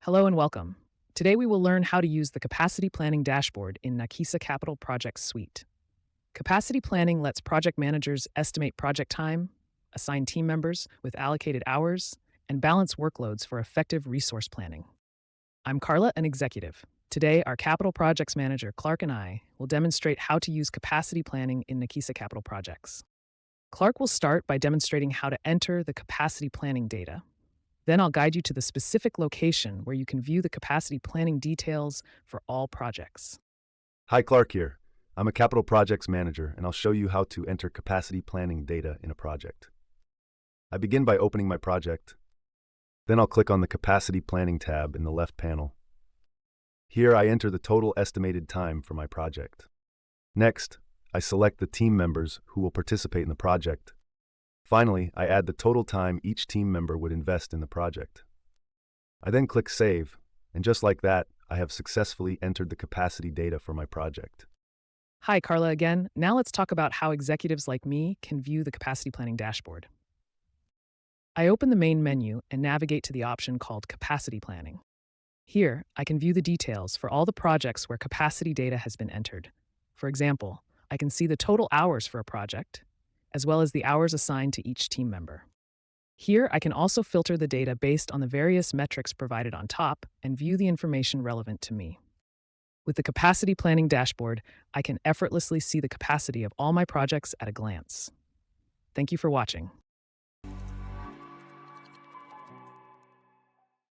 Hello and welcome. Today we will learn how to use the capacity planning dashboard in Nakisa Capital Projects suite. Capacity planning lets project managers estimate project time, assign team members with allocated hours, and balance workloads for effective resource planning. I'm Carla, an executive. Today, our capital projects manager, Clark, and I will demonstrate how to use capacity planning in Nakisa Capital Projects. Clark will start by demonstrating how to enter the capacity planning data. Then I'll guide you to the specific location where you can view the capacity planning details for all projects. Hi, Clark here. I'm a capital projects manager, and I'll show you how to enter capacity planning data in a project. I begin by opening my project. Then I'll click on the Capacity Planning tab in the left panel. Here I enter the total estimated time for my project. Next, I select the team members who will participate in the project. Finally, I add the total time each team member would invest in the project. I then click Save, and just like that, I have successfully entered the capacity data for my project. Hi, Carla again. Now let's talk about how executives like me can view the capacity planning dashboard. I open the main menu and navigate to the option called Capacity Planning. Here, I can view the details for all the projects where capacity data has been entered. For example, I can see the total hours for a project, as well as the hours assigned to each team member. Here, I can also filter the data based on the various metrics provided on top and view the information relevant to me. With the capacity planning dashboard, I can effortlessly see the capacity of all my projects at a glance. Thank you for watching.